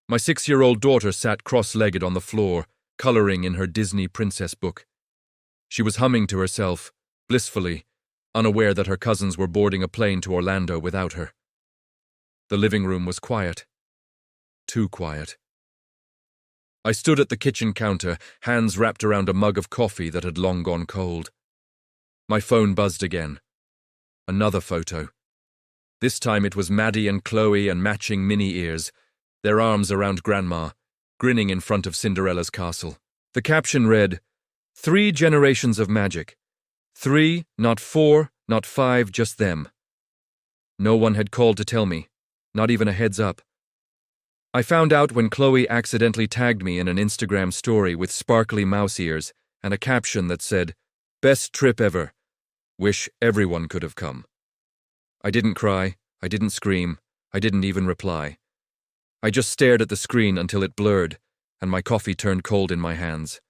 My 6-year-old daughter sat cross-legged on the floor, coloring in her Disney princess book. She was humming to herself, blissfully, unaware that her cousins were boarding a plane to Orlando without her. The living room was quiet. Too quiet. I stood at the kitchen counter, hands wrapped around a mug of coffee that had long gone cold. My phone buzzed again. Another photo. This time it was Maddie and Chloe and matching mini ears, their arms around Grandma, grinning in front of Cinderella's castle. The caption read, 3 generations of magic. 3, not 4, not 5, just them. No one had called to tell me, not even a heads up. I found out when Chloe accidentally tagged me in an Instagram story with sparkly mouse ears and a caption that said, "Best trip ever. Wish everyone could have come." I didn't cry, I didn't scream, I didn't even reply. I just stared at the screen until it blurred, and my coffee turned cold in my hands.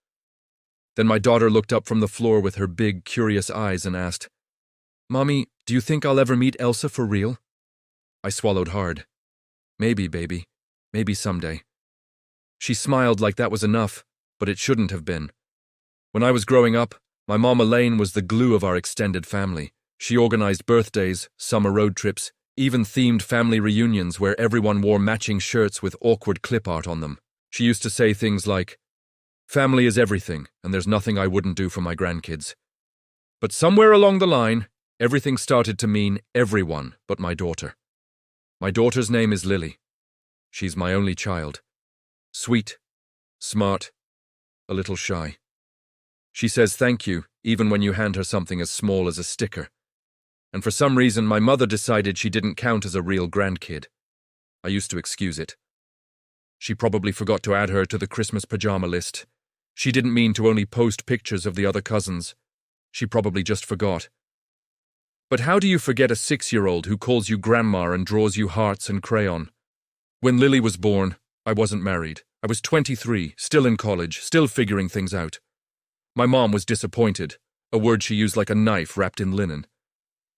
Then my daughter looked up from the floor with her big, curious eyes and asked, "Mommy, do you think I'll ever meet Elsa for real?" I swallowed hard. "Maybe, baby. Maybe someday." She smiled like that was enough, but it shouldn't have been. When I was growing up, my mom Elaine was the glue of our extended family. She organized birthdays, summer road trips, even themed family reunions where everyone wore matching shirts with awkward clip art on them. She used to say things like, "Family is everything, and there's nothing I wouldn't do for my grandkids." But somewhere along the line, everything started to mean everyone but my daughter. My daughter's name is Lily. She's my only child. Sweet, smart, a little shy. She says thank you even when you hand her something as small as a sticker. And for some reason, my mother decided she didn't count as a real grandkid. I used to excuse it. She probably forgot to add her to the Christmas pajama list. She didn't mean to only post pictures of the other cousins. She probably just forgot. But how do you forget a 6-year-old who calls you grandma and draws you hearts and crayon? When Lily was born, I wasn't married. I was 23, still in college, still figuring things out. My mom was disappointed, a word she used like a knife wrapped in linen.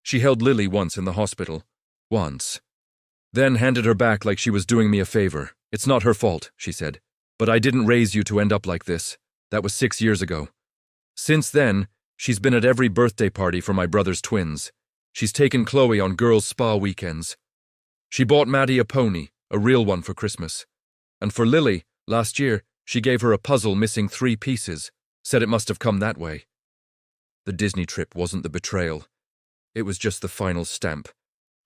She held Lily once in the hospital. Once. Then handed her back like she was doing me a favor. "It's not her fault," she said. "But I didn't raise you to end up like this. That was 6 years ago." Since then, she's been at every birthday party for my brother's twins. She's taken Chloe on girls' spa weekends. She bought Maddie a pony, a real one, for Christmas. And for Lily, last year, she gave her a puzzle missing 3 pieces, said it must have come that way. The Disney trip wasn't the betrayal. It was just the final stamp.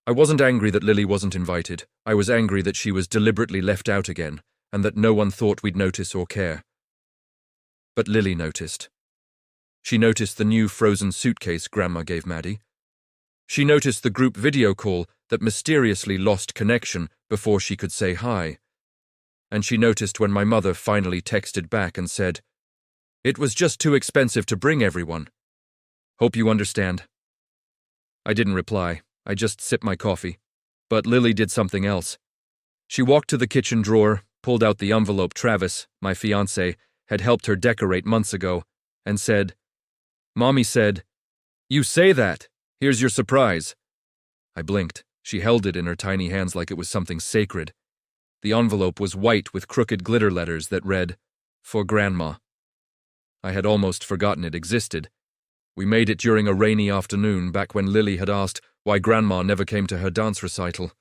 I wasn't angry that Lily wasn't invited. I was angry that she was deliberately left out again, and that no one thought we'd notice or care. But Lily noticed. She noticed the new frozen suitcase Grandma gave Maddie. She noticed the group video call that mysteriously lost connection before she could say hi. And she noticed when my mother finally texted back and said, "It was just too expensive to bring everyone. Hope you understand." I didn't reply. I just sipped my coffee. But Lily did something else. She walked to the kitchen drawer, pulled out the envelope Travis, my fiancé, had helped her decorate months ago, and said, "Mommy said, 'You say that. Here's your surprise.'" I blinked. She held it in her tiny hands like it was something sacred. The envelope was white with crooked glitter letters that read, "For Grandma." I had almost forgotten it existed. We made it during a rainy afternoon back when Lily had asked why Grandma never came to her dance recital.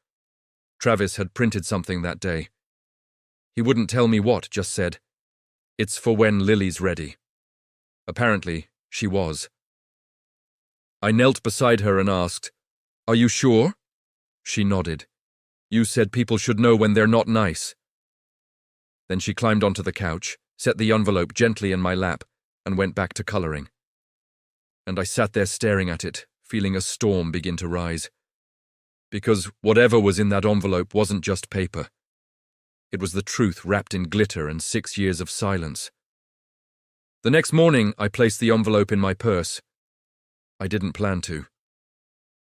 Travis had printed something that day. He wouldn't tell me what, just said, "It's for when Lily's ready." Apparently, she was. I knelt beside her and asked, "Are you sure?" She nodded. "You said people should know when they're not nice." Then she climbed onto the couch, set the envelope gently in my lap, and went back to coloring. And I sat there staring at it, feeling a storm begin to rise. Because whatever was in that envelope wasn't just paper. It was the truth wrapped in glitter and 6 years of silence. The next morning, I placed the envelope in my purse. I didn't plan to.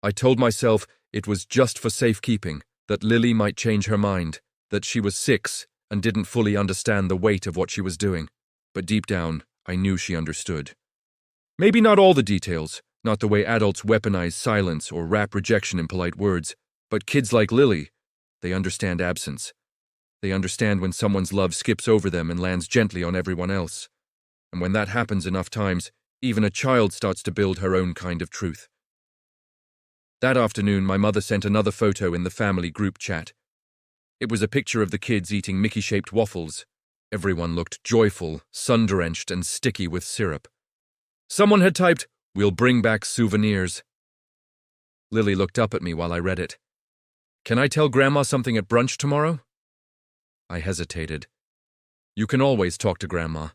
I told myself it was just for safekeeping, that Lily might change her mind, that she was 6 and didn't fully understand the weight of what she was doing. But deep down, I knew she understood. Maybe not all the details, not the way adults weaponize silence or wrap rejection in polite words, but kids like Lily, they understand absence. They understand when someone's love skips over them and lands gently on everyone else. And when that happens enough times, even a child starts to build her own kind of truth. That afternoon, my mother sent another photo in the family group chat. It was a picture of the kids eating Mickey-shaped waffles. Everyone looked joyful, sun-drenched, and sticky with syrup. Someone had typed, "We'll bring back souvenirs." Lily looked up at me while I read it. "Can I tell Grandma something at brunch tomorrow?" I hesitated. "You can always talk to Grandma."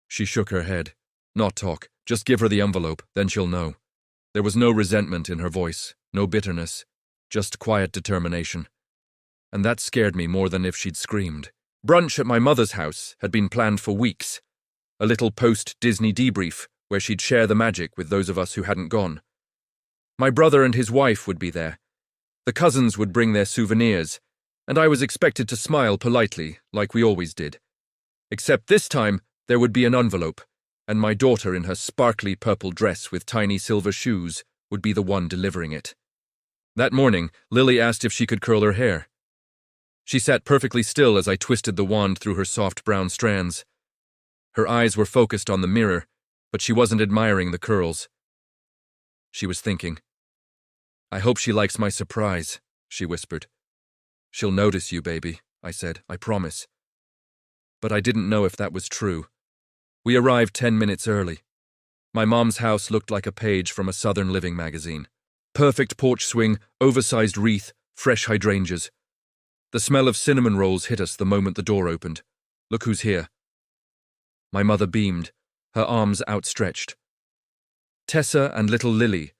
She shook her head. "Not talk, just give her the envelope, then she'll know." There was no resentment in her voice, no bitterness, just quiet determination. And that scared me more than if she'd screamed. Brunch at my mother's house had been planned for weeks. A little post-Disney debrief where she'd share the magic with those of us who hadn't gone. My brother and his wife would be there. The cousins would bring their souvenirs, and I was expected to smile politely, like we always did. Except this time, there would be an envelope, and my daughter in her sparkly purple dress with tiny silver shoes would be the one delivering it. That morning, Lily asked if she could curl her hair. She sat perfectly still as I twisted the wand through her soft brown strands. Her eyes were focused on the mirror, but she wasn't admiring the curls. She was thinking. "I hope she likes my surprise," she whispered. "She'll notice you, baby," I said, "I promise." But I didn't know if that was true. We arrived 10 minutes early. My mom's house looked like a page from a Southern Living magazine. Perfect porch swing, oversized wreath, fresh hydrangeas. The smell of cinnamon rolls hit us the moment the door opened. "Look who's here." My mother beamed, her arms outstretched. Tessa and little Lily,